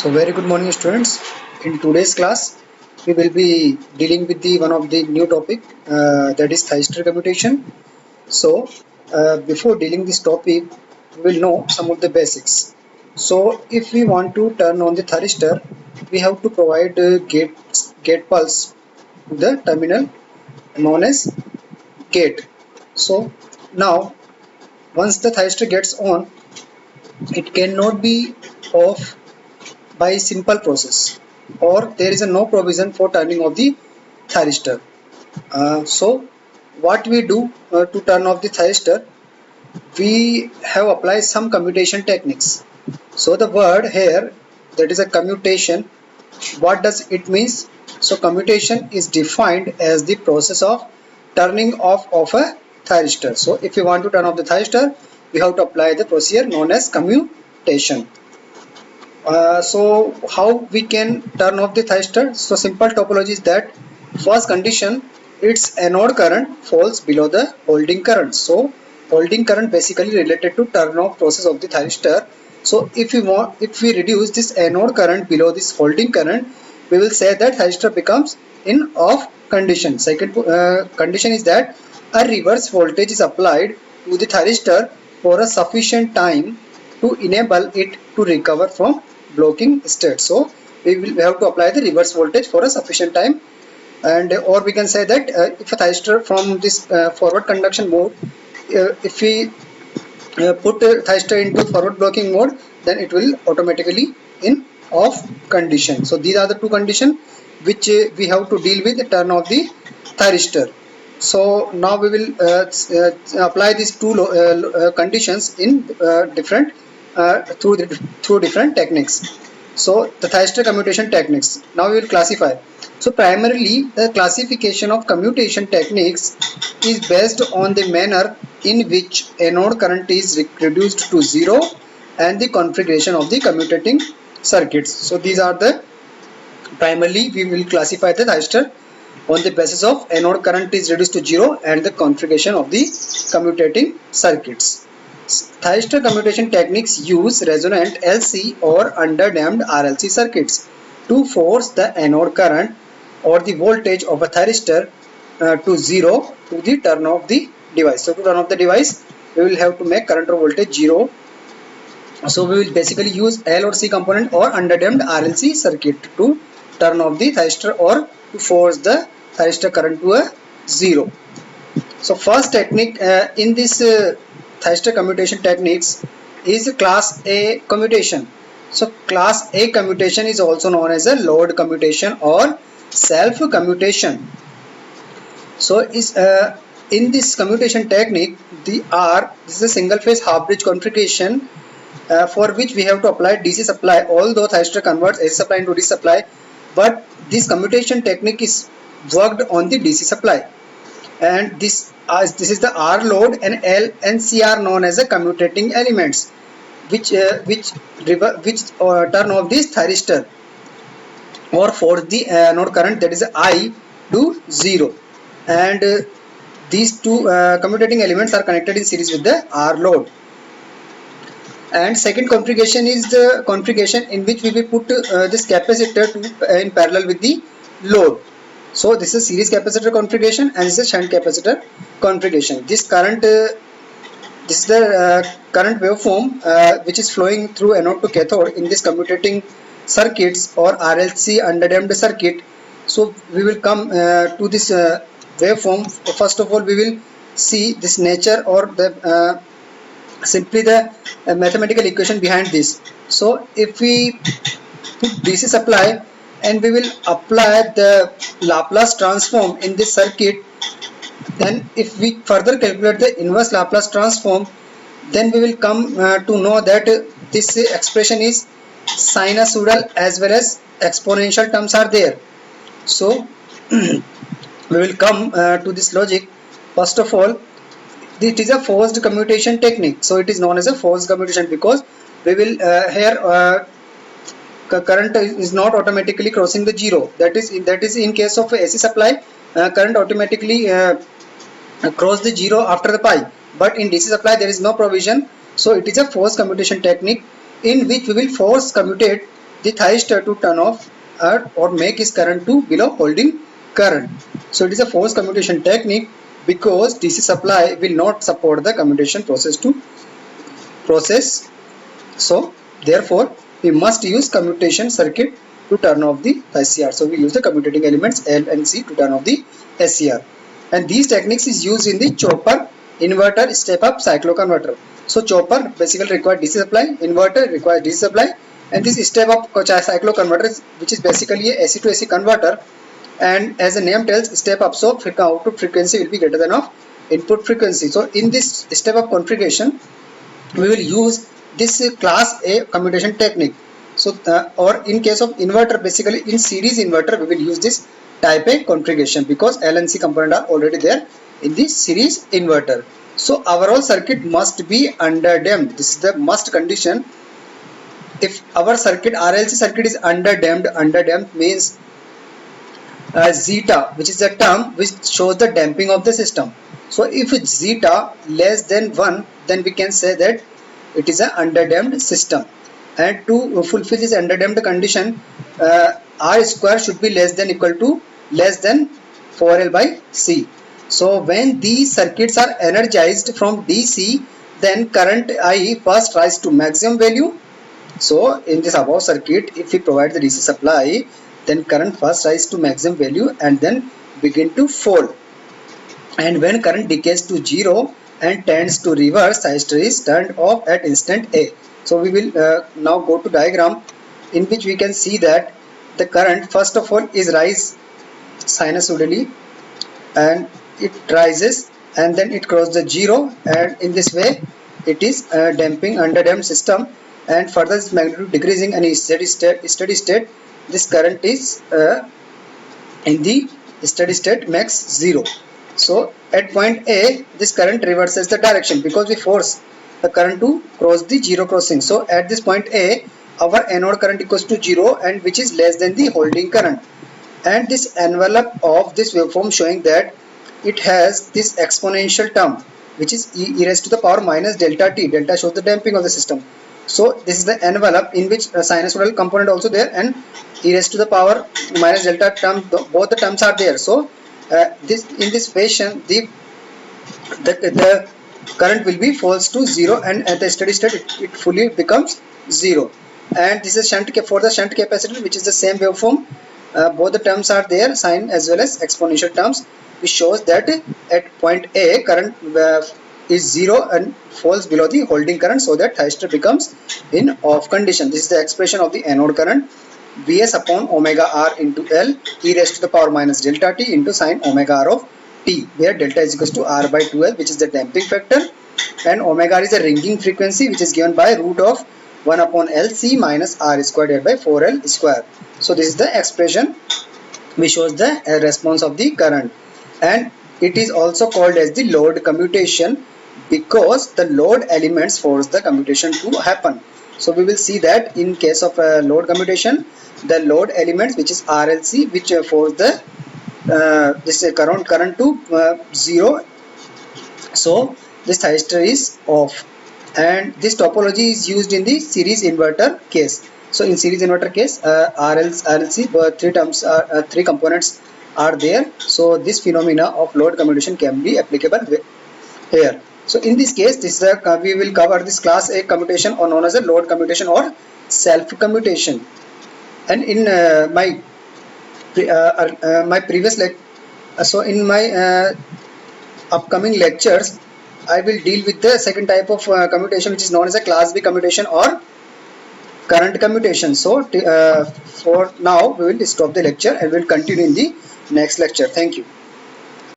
So very good morning students. In today's class we will be dealing with the one of the new topic that is Thyristor commutation. So before dealing this topic we will know some of the basics. So if we want to turn on the thyristor, we have to provide gate pulse to the terminal known as gate. So now once the thyristor gets on, it cannot be off by simple process, or there is no provision for turning off the thyristor. So what we do to turn off the thyristor, we have applied some commutation techniques. So the word here, that is a commutation, what does it means? So commutation is defined as the process of turning off of a thyristor. So if you want to turn off the thyristor, we have to apply the procedure known as commutation. So how we can turn off the thyristor? So simple topology is that first condition, its anode current falls below the holding current. So holding current basically related to turn off process of the thyristor. So if we reduce this anode current below this holding current, we will say that thyristor becomes in off condition. Second condition is that a reverse voltage is applied to the thyristor for a sufficient time to enable it to recover from blocking state. So we have to apply the reverse voltage for a sufficient time, and or we can say that if a thyristor from this forward conduction mode, if we put a thyristor into forward blocking mode, then it will automatically in off condition. So these are the two conditions which we have to deal with the turn of the thyristor. So now we will apply these two conditions in different through different techniques. So the Thyristor commutation techniques. Now we will classify. So primarily the classification of commutation techniques is based on the manner in which anode current is reduced to zero and the configuration of the commutating circuits. So these are the primarily we will classify the thyristor on the basis of anode current is reduced to zero and the configuration of the commutating circuits. Thyristor commutation techniques use resonant LC or underdamped RLC circuits to force the anode current or the voltage of a thyristor to zero to the turn off the device. So to turn off the device, we will have to make current or voltage zero. So we will basically use L or C component or underdamped RLC circuit to turn off the thyristor or to force the thyristor current to a zero. So first technique in this thyristor commutation techniques is class A commutation. So class A commutation is also known as a load commutation or self commutation. So is in this commutation technique, this is a single phase half bridge configuration for which we have to apply DC supply, although thyristor converts AC supply into DC supply, but this commutation technique is worked on the DC supply, and this is the R load, and L and C are known as the commutating elements which turn off this thyristor or force the anode current, that is I, to zero, and these two commutating elements are connected in series with the R load. And second configuration is the configuration in which we will put this capacitor in parallel with the load. So this is series capacitor configuration and this is shunt capacitor configuration. This current, this is the current waveform which is flowing through anode to cathode in this commutating circuits or RLC underdamped circuit. So we will come to this waveform. First of all, we will see this nature or the simply the mathematical equation behind this. So if we put DC supply and we will apply the Laplace transform in this circuit, then if we further calculate the inverse Laplace transform, then we will come to know that this expression is sinusoidal as well as exponential terms are there. So we will come to this logic. First of all, it is a forced commutation technique. So it is known as a forced commutation because we will here current is not automatically crossing the zero. That is in case of AC supply, current automatically cross the zero after the pi. But in DC supply there is no provision. So it is a forced commutation technique in which we will force commutate the thyristor to turn off or make its current to below holding current. So it is a force commutation technique because DC supply will not support the commutation process. So therefore we must use commutation circuit to turn off the SCR. So we use the commutating elements L and C to turn off the SCR. And these techniques is used in the chopper, inverter, step up, cycloconverter. So chopper basically requires DC supply, inverter requires DC supply, and this step up cycloconverter, which is basically a AC to AC converter. And as the name tells, step up, so output frequency will be greater than of input frequency. So in this step up configuration, we will use this class A commutation technique. So or in case of inverter, basically in series inverter we will use this type A configuration because L and C component are already there in the series inverter. So our whole circuit must be underdamped. This is the must condition. If our circuit RLC circuit is underdamped means zeta, which is the term which shows the damping of the system. So if it's zeta less than 1, then we can say that it is an underdamped system. And to fulfill this underdamped condition, R square should be less than 4L by C. So when these circuits are energized from DC, then current I first rise to maximum value. So in this above circuit, if we provide the DC supply, then current first rise to maximum value and then begin to fall. And when current decays to 0 and tends to reverse, thyristor is turned off at instant A. So we will now go to diagram in which we can see that the current first of all is rise sinusoidally, and it rises and then it crosses the 0, and in this way it is damping underdamped system, and further this magnitude decreasing and is steady state this current is in the steady state max 0. So at point A this current reverses the direction because we force the current to cross the 0 crossing. So at this point A our anode current equals to 0, and which is less than the holding current. And this envelope of this waveform showing that it has this exponential term which is e raised to the power minus delta t. Delta shows the damping of the system. So this is the envelope in which a sinusoidal component also there, and e raised to the power minus delta term, both the terms are there. So in this fashion the current will be falls to 0, and at the steady state it fully becomes 0. And this is for the shunt capacitor, which is the same waveform. Both the terms are there, sine as well as exponential terms, which shows that at point A current is 0 and falls below the holding current, so that thyristor becomes in off condition. This is the expression of the anode current, Vs upon omega r into L e raised to the power minus delta t into sine omega r of t, where delta is equals to r by 2L, which is the damping factor, and omega r is a ringing frequency, which is given by root of 1 upon LC minus r squared divided by 4L square. So this is the expression which shows the response of the current, and it is also called as the load commutation because the load elements force the commutation to happen. So we will see that in case of load commutation, the load elements, which is RLC, which force the this current to 0. So this thyristor is off, and this topology is used in the series inverter case. So in series inverter case, RLC, three components are there. So this phenomena of load commutation can be applicable here. So in this case, we will cover this class A commutation, or known as a load commutation or self commutation. And in my previous so in my upcoming lectures, I will deal with the second type of commutation, which is known as a class B commutation or current commutation. So for now we will stop the lecture and we will continue in the next lecture. Thank you.